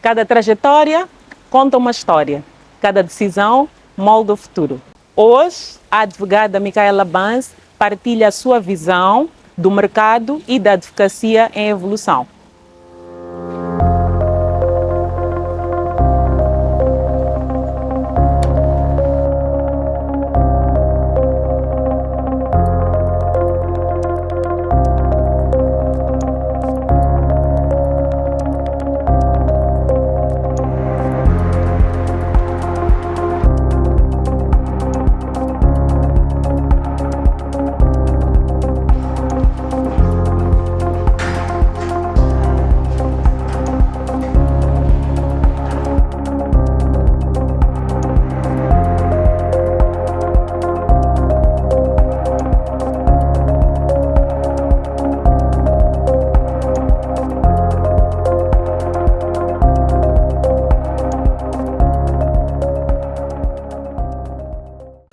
Cada trajetória conta uma história. Cada decisão molda o futuro. Hoje, a advogada Micaela Banz partilha a sua visão do mercado e da advocacia em evolução.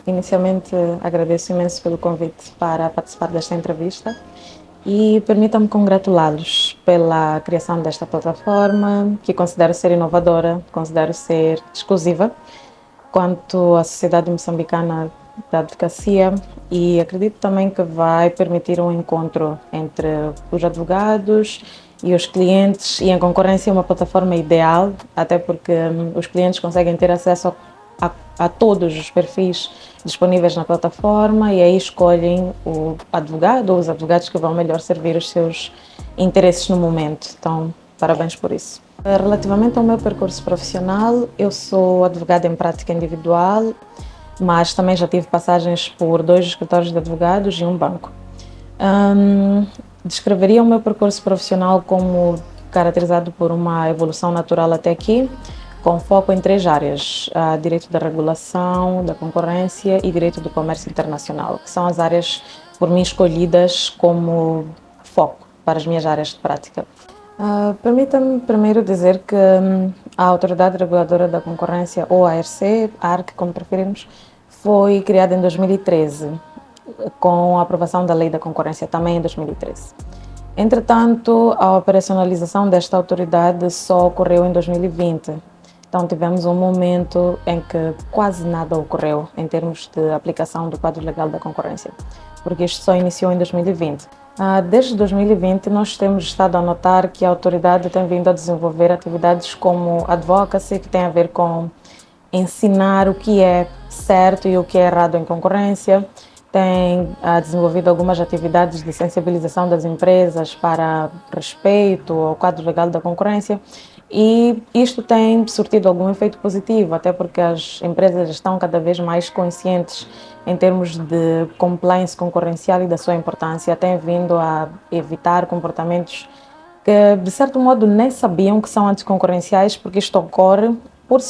Inicialmente, agradeço imenso pelo convite para participar desta entrevista e permitam-me congratulá-los pela criação desta plataforma, que considero ser inovadora, considero ser exclusiva quanto à sociedade moçambicana da advocacia, e acredito também que vai permitir um encontro entre os advogados e os clientes, e em concorrência uma plataforma ideal, até porque os clientes conseguem ter acesso a todos os perfis disponíveis na plataforma e aí escolhem o advogado ou os advogados que vão melhor servir os seus interesses no momento. Então, parabéns por isso. Relativamente ao meu percurso profissional, eu sou advogada em prática individual, mas também já tive passagens por 2 escritórios de advogados e um banco. Descreveria o meu percurso profissional como caracterizado por uma evolução natural até aqui, com foco em 3 áreas: direito da regulação, da concorrência e direito do comércio internacional, que são as áreas por mim escolhidas como foco para as minhas áreas de prática. Permita-me primeiro dizer que a Autoridade Reguladora da Concorrência, ou ARC, como preferirmos, foi criada em 2013, com a aprovação da Lei da Concorrência também em 2013. Entretanto, a operacionalização desta autoridade só ocorreu em 2020. Então tivemos um momento em que quase nada ocorreu em termos de aplicação do quadro legal da concorrência, porque isto só iniciou em 2020. Desde 2020 nós temos estado a notar que a autoridade tem vindo a desenvolver atividades como advocacy, que tem a ver com ensinar o que é certo e o que é errado em concorrência, tem desenvolvido algumas atividades de sensibilização das empresas para respeito ao quadro legal da concorrência, e isto tem surtido algum efeito positivo, até porque as empresas estão cada vez mais conscientes em termos de compliance concorrencial e da sua importância, têm vindo a evitar comportamentos que, de certo modo, nem sabiam que são anticoncorrenciais, porque isto ocorre por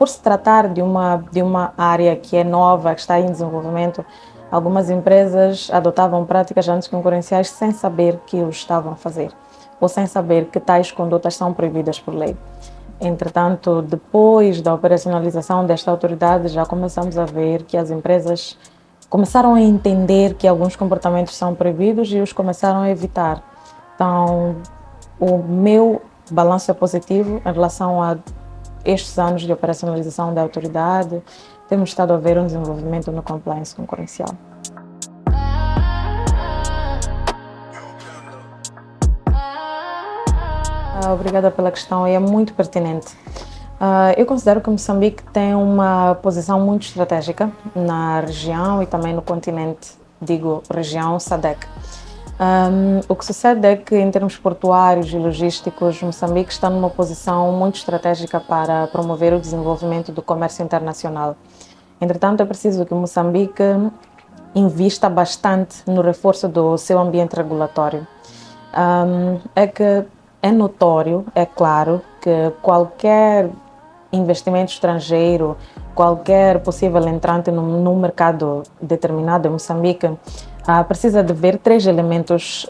se tratar de uma área que é nova, que está em desenvolvimento. Algumas empresas adotavam práticas anticoncorrenciais sem saber que o estavam a fazer, ou sem saber que tais condutas são proibidas por lei. Entretanto, depois da operacionalização desta autoridade, já começamos a ver que as empresas começaram a entender que alguns comportamentos são proibidos e os começaram a evitar. Então, o meu balanço é positivo em relação a estes anos de operacionalização da autoridade. Temos estado a ver um desenvolvimento no compliance concorrencial. Obrigada pela questão, é muito pertinente. Eu considero que Moçambique tem uma posição muito estratégica na região e também no continente, digo região SADC. O que sucede é que, em termos portuários e logísticos, Moçambique está numa posição muito estratégica para promover o desenvolvimento do comércio internacional. Entretanto, é preciso que Moçambique invista bastante no reforço do seu ambiente regulatório. É notório, é claro, que qualquer investimento estrangeiro, qualquer possível entrante num mercado determinado em Moçambique, precisa de ver 3 elementos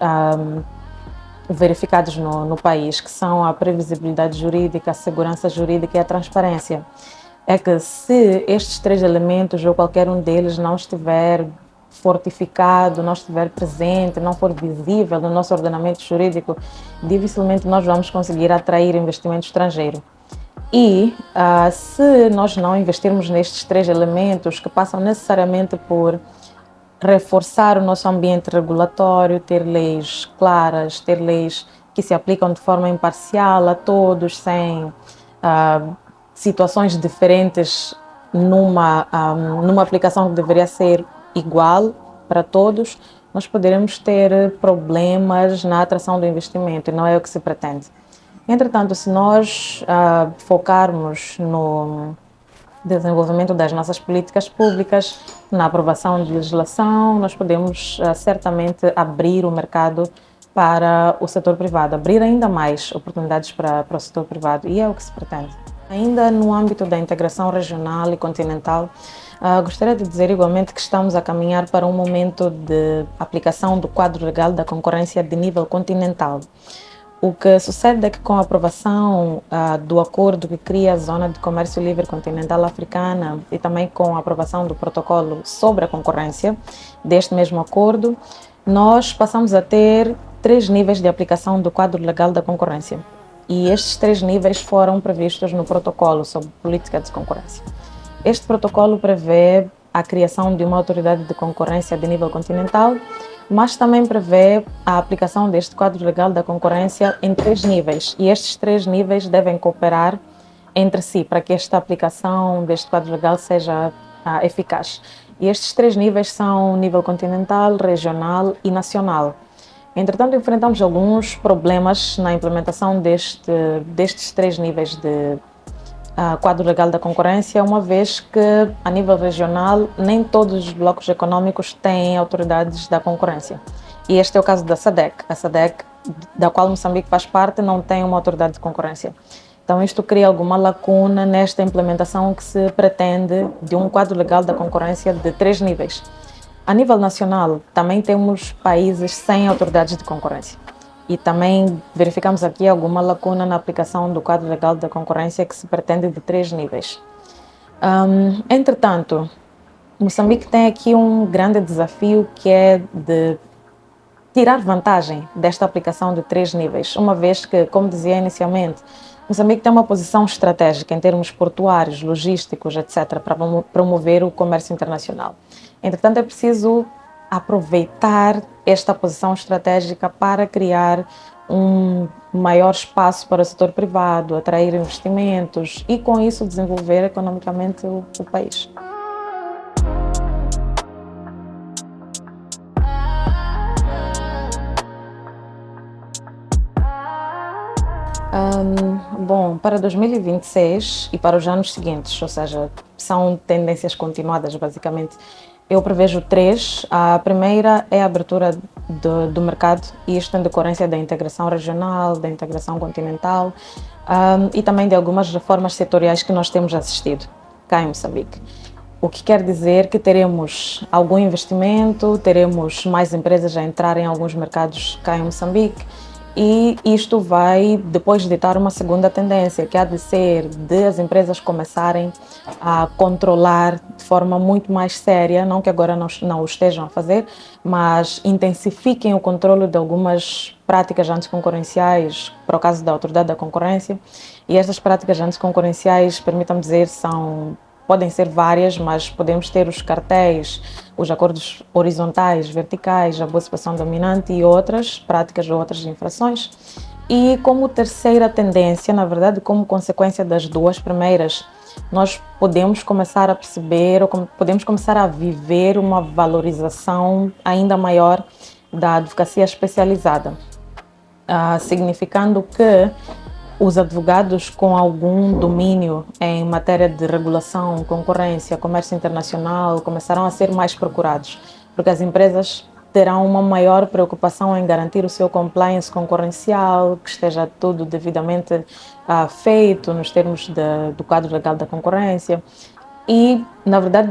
verificados no país, que são a previsibilidade jurídica, a segurança jurídica e a transparência. É que se estes 3 elementos ou qualquer um deles não estiver fortificado, não estiver presente, não for visível no nosso ordenamento jurídico, dificilmente nós vamos conseguir atrair investimento estrangeiro. E se nós não investirmos nestes três elementos que passam necessariamente por reforçar o nosso ambiente regulatório, ter leis claras, ter leis que se aplicam de forma imparcial a todos, sem situações diferentes numa aplicação que deveria ser igual para todos, nós poderemos ter problemas na atração do investimento e não é o que se pretende. Entretanto, se nós focarmos no desenvolvimento das nossas políticas públicas, na aprovação de legislação, nós podemos certamente abrir o mercado para o setor privado, abrir ainda mais oportunidades para o setor privado, e é o que se pretende. Ainda no âmbito da integração regional e continental, gostaria de dizer igualmente que estamos a caminhar para um momento de aplicação do quadro legal da concorrência de nível continental. O que sucede é que com a aprovação do acordo que cria a Zona de Comércio Livre Continental Africana e também com a aprovação do protocolo sobre a concorrência deste mesmo acordo, nós passamos a ter 3 níveis de aplicação do quadro legal da concorrência. E estes 3 níveis foram previstos no protocolo sobre política de concorrência. Este protocolo prevê a criação de uma autoridade de concorrência de nível continental, mas também prevê a aplicação deste quadro legal da concorrência em 3 níveis. E estes 3 níveis devem cooperar entre si para que esta aplicação deste quadro legal seja eficaz. E estes 3 níveis são nível continental, regional e nacional. Entretanto, enfrentamos alguns problemas na implementação destes 3 níveis de quadro legal da concorrência, uma vez que, a nível regional, nem todos os blocos econômicos têm autoridades da concorrência. E este é o caso da SADC. A SADC, da qual Moçambique faz parte, não tem uma autoridade de concorrência. Então, isto cria alguma lacuna nesta implementação que se pretende de um quadro legal da concorrência de 3 níveis. A nível nacional, também temos países sem autoridades de concorrência. E também verificamos aqui alguma lacuna na aplicação do quadro legal da concorrência que se pretende de 3 níveis. Entretanto, Moçambique tem aqui um grande desafio, que é de tirar vantagem desta aplicação de 3 níveis, uma vez que, como dizia inicialmente, Moçambique tem uma posição estratégica em termos portuários, logísticos, etc., para promover o comércio internacional. Entretanto, é preciso aproveitar esta posição estratégica para criar um maior espaço para o setor privado, atrair investimentos e, com isso, desenvolver economicamente o país. Bom, para 2026 e para os anos seguintes, ou seja, são tendências continuadas, basicamente. Eu prevejo 3. A primeira é a abertura do mercado, e isto em decorrência da integração regional, da integração continental e também de algumas reformas setoriais que nós temos assistido cá em Moçambique. O que quer dizer que teremos algum investimento, teremos mais empresas a entrar em alguns mercados cá em Moçambique, e isto vai depois ditar uma segunda tendência, que há de ser de as empresas começarem a controlar de forma muito mais séria, não que agora não o estejam a fazer, mas intensifiquem o controle de algumas práticas anticoncorrenciais, por causa da autoridade da concorrência. E estas práticas anticoncorrenciais, permitam-me dizer, podem ser várias, mas podemos ter os cartéis, os acordos horizontais, verticais, a boa situação dominante e outras práticas ou outras infrações. E como terceira tendência, na verdade, como consequência das 2 primeiras, nós podemos começar a perceber, ou podemos começar a viver uma valorização ainda maior da advocacia especializada, significando que os advogados com algum domínio em matéria de regulação, concorrência, comércio internacional começarão a ser mais procurados, porque as empresas terão uma maior preocupação em garantir o seu compliance concorrencial, que esteja tudo devidamente feito nos termos do quadro legal da concorrência, e, na verdade,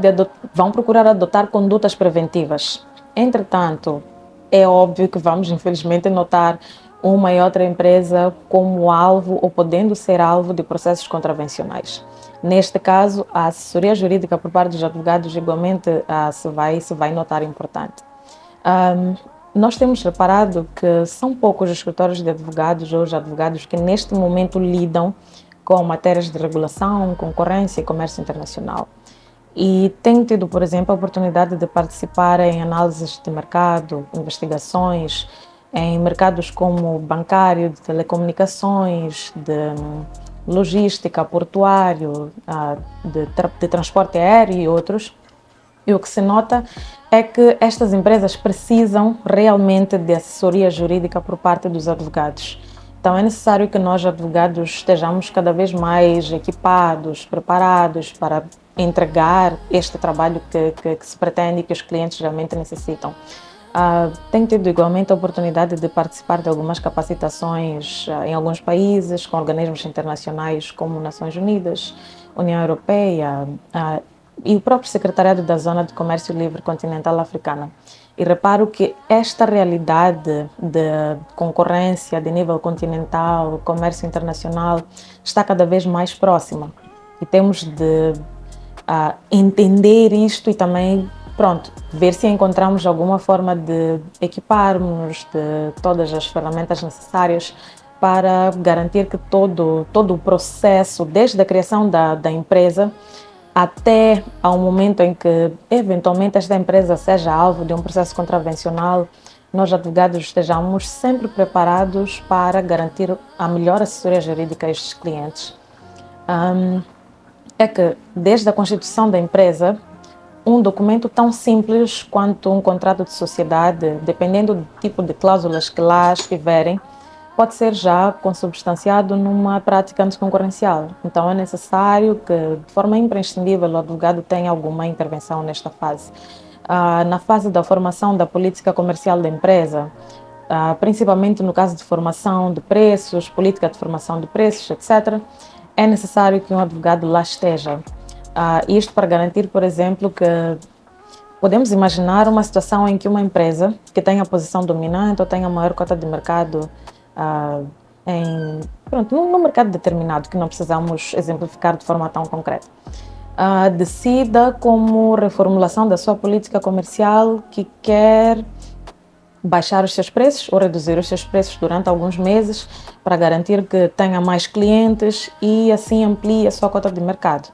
vão procurar adotar condutas preventivas. Entretanto, é óbvio que vamos, infelizmente, notar uma e outra empresa como alvo ou podendo ser alvo de processos contravencionais. Neste caso, a assessoria jurídica por parte dos advogados igualmente se vai notar importante. Nós temos reparado que são poucos os escritórios de advogados ou os advogados que neste momento lidam com matérias de regulação, concorrência e comércio internacional. E tenho tido, por exemplo, a oportunidade de participar em análises de mercado, investigações, em mercados como bancário, de telecomunicações, de logística, portuário, de transporte aéreo e outros. E o que se nota é que estas empresas precisam realmente de assessoria jurídica por parte dos advogados. Então é necessário que nós, advogados, estejamos cada vez mais equipados, preparados para entregar este trabalho que se pretende e que os clientes realmente necessitam. Tenho tido igualmente a oportunidade de participar de algumas capacitações em alguns países, com organismos internacionais como Nações Unidas, União Europeia e o próprio Secretariado da Zona de Comércio Livre Continental Africana. E reparo que esta realidade de concorrência de nível continental, comércio internacional, está cada vez mais próxima. E temos de entender isto e também, ver se encontramos alguma forma de equiparmos de todas as ferramentas necessárias para garantir que todo o processo, desde a criação da empresa, até ao momento em que, eventualmente, esta empresa seja alvo de um processo contravencional, nós, advogados, estejamos sempre preparados para garantir a melhor assessoria jurídica a estes clientes. É que, desde a constituição da empresa, um documento tão simples quanto um contrato de sociedade, dependendo do tipo de cláusulas que lá estiverem, pode ser já consubstanciado numa prática anticoncorrencial. Então é necessário que, de forma imprescindível, o advogado tenha alguma intervenção nesta fase. Na fase da formação da política comercial da empresa, principalmente no caso de formação de preços, política de formação de preços, etc., é necessário que um advogado lá esteja. Isto para garantir, por exemplo, que podemos imaginar uma situação em que uma empresa que tenha posição dominante ou tenha maior cota de mercado num mercado determinado, que não precisamos exemplificar de forma tão concreta, decida como reformulação da sua política comercial que quer baixar os seus preços ou reduzir os seus preços durante alguns meses para garantir que tenha mais clientes e assim amplie a sua cota de mercado.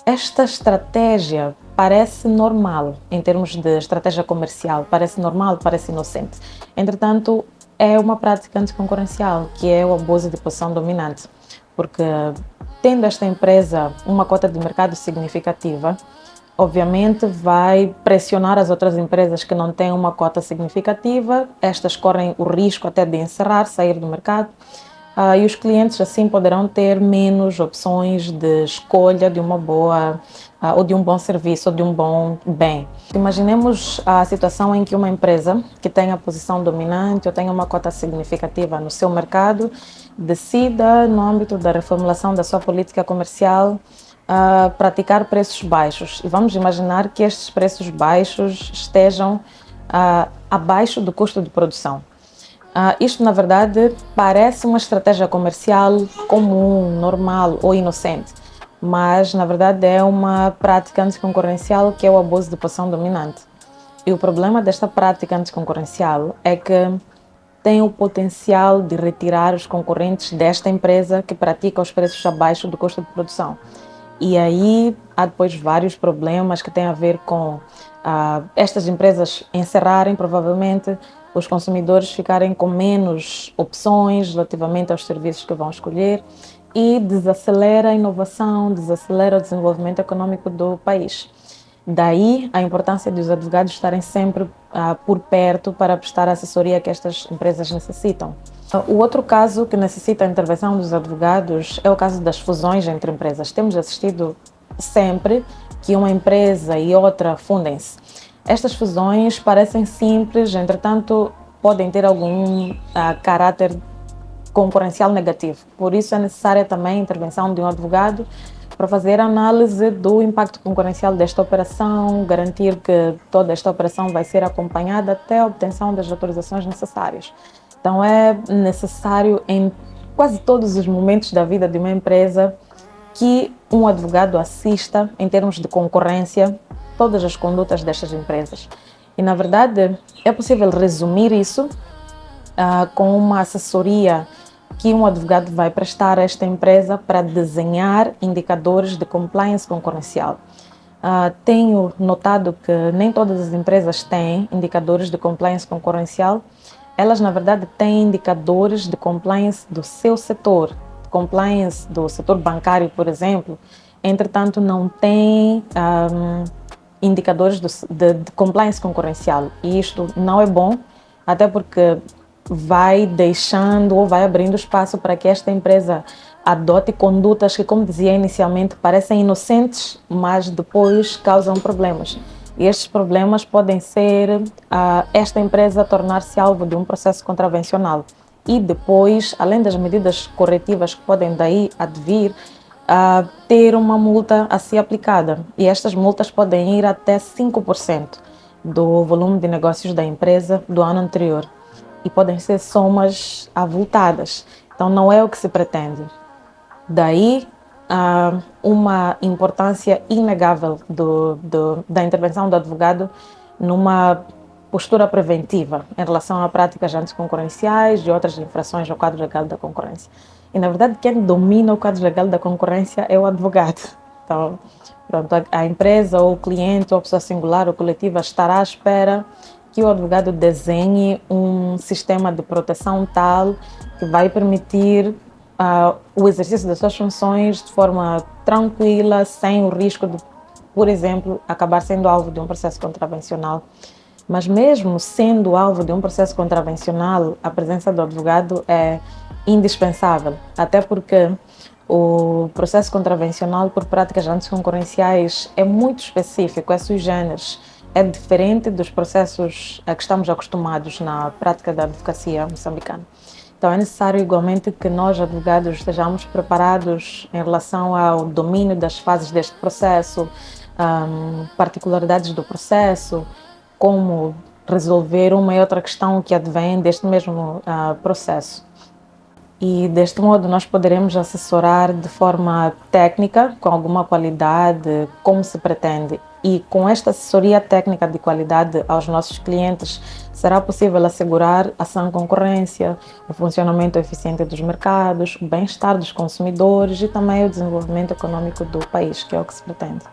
Esta estratégia parece normal em termos de estratégia comercial, parece normal, parece inocente. Entretanto, é uma prática anticoncorrencial, que é o abuso de posição dominante, porque tendo esta empresa uma cota de mercado significativa, obviamente vai pressionar as outras empresas que não têm uma cota significativa, estas correm o risco até de encerrar, sair do mercado, e os clientes assim poderão ter menos opções de escolha de uma boa ou de um bom serviço ou de um bom bem. Imaginemos a situação em que uma empresa que tenha posição dominante ou tenha uma cota significativa no seu mercado decida, no âmbito da reformulação da sua política comercial, praticar preços baixos. E vamos imaginar que estes preços baixos estejam abaixo do custo de produção. Isto, na verdade, parece uma estratégia comercial comum, normal ou inocente, mas, na verdade, é uma prática anticoncorrencial que é o abuso de posição dominante. E o problema desta prática anticoncorrencial é que tem o potencial de retirar os concorrentes desta empresa que pratica os preços abaixo do custo de produção. E aí há depois vários problemas que têm a ver com estas empresas encerrarem, provavelmente, os consumidores ficarem com menos opções relativamente aos serviços que vão escolher e desacelera a inovação, desacelera o desenvolvimento econômico do país. Daí a importância dos advogados estarem sempre por perto para prestar a assessoria que estas empresas necessitam. O outro caso que necessita a intervenção dos advogados é o caso das fusões entre empresas. Temos assistido sempre que uma empresa e outra fundem-se. Estas fusões parecem simples, entretanto, podem ter algum caráter concorrencial negativo. Por isso é necessária também a intervenção de um advogado para fazer análise do impacto concorrencial desta operação, garantir que toda esta operação vai ser acompanhada até a obtenção das autorizações necessárias. Então é necessário em quase todos os momentos da vida de uma empresa que um advogado assista, em termos de concorrência, todas as condutas destas empresas. E, na verdade, é possível resumir isso com uma assessoria que um advogado vai prestar a esta empresa para desenhar indicadores de compliance concorrencial. Tenho notado que nem todas as empresas têm indicadores de compliance concorrencial. Elas, na verdade, têm indicadores de compliance do seu setor, compliance do setor bancário, por exemplo. Entretanto, não têm indicadores de compliance concorrencial. E isto não é bom, até porque vai deixando ou vai abrindo espaço para que esta empresa adote condutas que, como dizia inicialmente, parecem inocentes, mas depois causam problemas. E estes problemas podem ser esta empresa tornar-se alvo de um processo contravencional e depois, além das medidas corretivas que podem daí advir, ter uma multa a ser aplicada. E estas multas podem ir até 5% do volume de negócios da empresa do ano anterior. E podem ser somas avultadas. Então, não é o que se pretende. Daí, uma importância inegável da intervenção do advogado numa postura preventiva em relação a práticas anticoncorrenciais e outras infrações ao quadro legal da concorrência. E, na verdade, quem domina o quadro legal da concorrência é o advogado. Então, pronto, a empresa ou o cliente ou a pessoa singular ou coletiva estará à espera que o advogado desenhe um sistema de proteção tal que vai permitir o exercício das suas funções de forma tranquila, sem o risco de, por exemplo, acabar sendo alvo de um processo contravencional. Mas mesmo sendo alvo de um processo contravencional, a presença do advogado é indispensável, até porque o processo contravencional por práticas anticoncorrenciais é muito específico, é sui generis, é diferente dos processos a que estamos acostumados na prática da advocacia moçambicana. Então é necessário igualmente que nós, advogados, estejamos preparados em relação ao domínio das fases deste processo, particularidades do processo, como resolver uma e outra questão que advém deste mesmo processo. E deste modo nós poderemos assessorar de forma técnica, com alguma qualidade, como se pretende. E com esta assessoria técnica de qualidade aos nossos clientes, será possível assegurar a sã concorrência, o funcionamento eficiente dos mercados, o bem-estar dos consumidores e também o desenvolvimento econômico do país, que é o que se pretende.